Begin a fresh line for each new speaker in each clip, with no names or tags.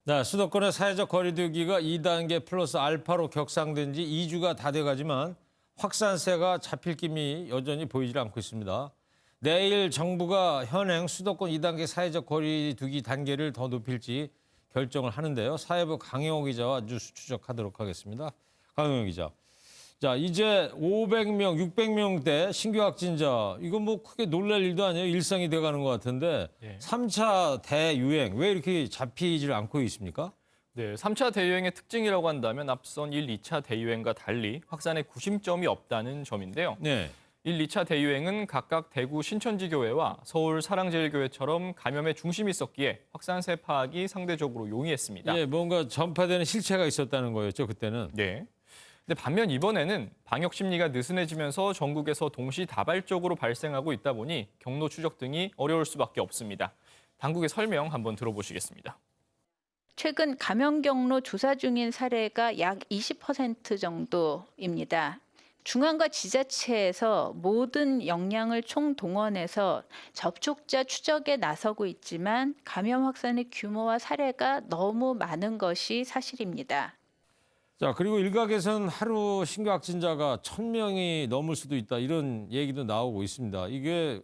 네, 수도권의 사회적 거리두기가 2단계 플러스 알파로 격상된 지 2주가 다 돼가지만 확산세가 잡힐 김이 여전히 보이질 않고 있습니다. 내일 정부가 현행 수도권 2단계 사회적 거리두기 단계를 더 높일지 결정을 하는데요. 사회부 강영호 기자와 뉴스 추적하도록 하겠습니다. 강영호 기자. 자, 이제 500명, 600명대 신규 확진자, 이거 뭐 크게 놀랄 일도 아니에요. 일상이 돼가는 것 같은데 3차 대유행, 왜 이렇게 잡히질 않고 있습니까?
네, 3차 대유행의 특징이라고 한다면 앞선 1, 2차 대유행과 달리 확산의 구심점이 없다는 점인데요.
네.
1, 2차 대유행은 각각 대구 신천지교회와 서울 사랑제일교회처럼 감염의 중심이 있었기에 확산세 파악이 상대적으로 용이했습니다.
예, 뭔가 전파되는 실체가 있었다는 거였죠, 그때는.
네. 근데 반면 이번에는 방역 심리가 느슨해지면서 전국에서 동시다발적으로 발생하고 있다 보니 경로 추적 등이 어려울 수밖에 없습니다. 당국의 설명 한번 들어보시겠습니다.
최근 감염 경로 조사 중인 사례가 약 20% 정도입니다. 중앙과 지자체에서 모든 역량을 총동원해서 접촉자 추적에 나서고 있지만 감염 확산의 규모와 사례가 너무 많은 것이 사실입니다.
자, 그리고 일각에선 하루 신규 확진자가 1,000명이 넘을 수도 있다, 이런 얘기도 나오고 있습니다. 이게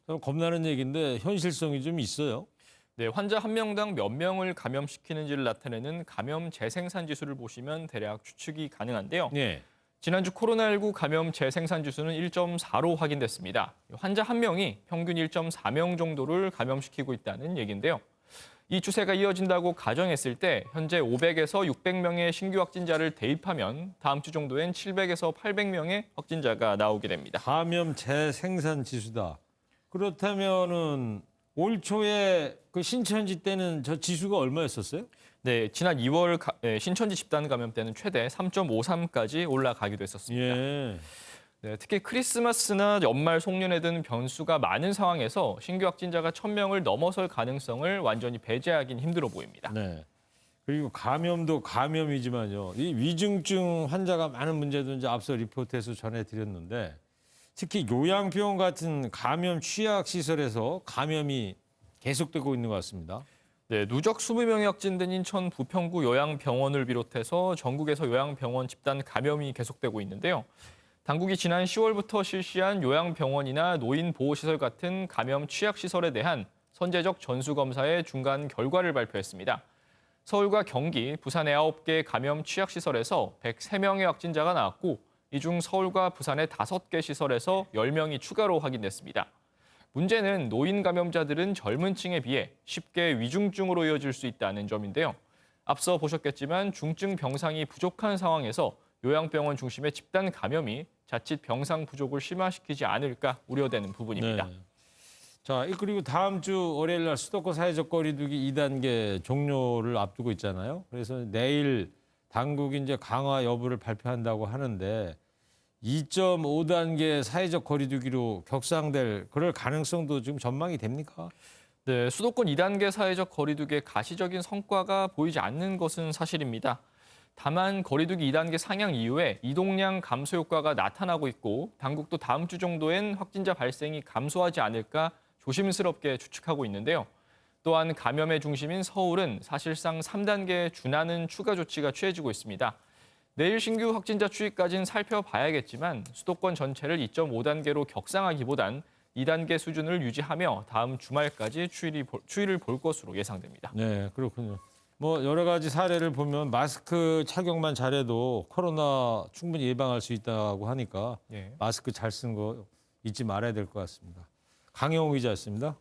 좀 겁나는 얘기인데 현실성이 좀 있어요.
네, 환자 한 명당 몇 명을 감염시키는지를 나타내는 감염 재생산 지수를 보시면 대략 추측이 가능한데요.
네.
지난주 코로나19 감염 재생산 지수는 1.4로 확인됐습니다. 환자 한 명이 평균 1.4명 정도를 감염시키고 있다는 얘기인데요. 이 추세가 이어진다고 가정했을 때 현재 500에서 600명의 신규 확진자를 대입하면 다음 주 정도엔 700에서 800명의 확진자가 나오게 됩니다.
감염 재생산 지수다. 그렇다면은 올 초에 그 신천지 때는 저 지수가 얼마였었어요?
네, 지난 2월 신천지 집단 감염 때는 최대 3.53까지 올라가기도 했었습니다.
예.
네, 특히 크리스마스나 연말 송년회 등 변수가 많은 상황에서 신규 확진자가 1,000명을 넘어설 가능성을 완전히 배제하긴 힘들어 보입니다.
네. 그리고 감염도 감염이지만요. 이 위중증 환자가 많은 문제도 이제 앞서 리포트에서 전해드렸는데 특히 요양병원 같은 감염 취약 시설에서 감염이 계속되고 있는 것 같습니다.
네, 누적 20명이 확진된 인천 부평구 요양병원을 비롯해서 전국에서 요양병원 집단 감염이 계속되고 있는데요. 당국이 지난 10월부터 실시한 요양병원이나 노인보호시설 같은 감염 취약시설에 대한 선제적 전수검사의 중간 결과를 발표했습니다. 서울과 경기, 부산의 9개 감염 취약시설에서 103명의 확진자가 나왔고 이 중 서울과 부산의 5개 시설에서 10명이 추가로 확인됐습니다. 문제는 노인 감염자들은 젊은 층에 비해 쉽게 위중증으로 이어질 수 있다는 점인데요. 앞서 보셨겠지만 중증 병상이 부족한 상황에서 요양병원 중심의 집단 감염이 자칫 병상 부족을 심화시키지 않을까 우려되는 부분입니다.
네. 자, 그리고 다음 주 월요일 날 수도권 사회적 거리두기 2단계 종료를 앞두고 있잖아요. 그래서 내일 당국이 이제 강화 여부를 발표한다고 하는데 2.5단계 사회적 거리두기로 격상될 그럴 가능성도 지금 전망이 됩니까?
네, 수도권 2단계 사회적 거리두기의 가시적인 성과가 보이지 않는 것은 사실입니다. 다만 거리두기 2단계 상향 이후에 이동량 감소 효과가 나타나고 있고 당국도 다음 주 정도엔 확진자 발생이 감소하지 않을까 조심스럽게 추측하고 있는데요. 또한 감염의 중심인 서울은 사실상 3단계에 준하는 추가 조치가 취해지고 있습니다. 내일 신규 확진자 추이까지는 살펴봐야겠지만 수도권 전체를 2.5단계로 격상하기보단 2단계 수준을 유지하며 다음 주말까지 추이를 볼 것으로 예상됩니다.
네, 그렇군요. 뭐 여러 가지 사례를 보면 마스크 착용만 잘해도 코로나 충분히 예방할 수 있다고 하니까 마스크 잘 쓰는 거 잊지 말아야 될 것 같습니다. 강영호 기자였습니다.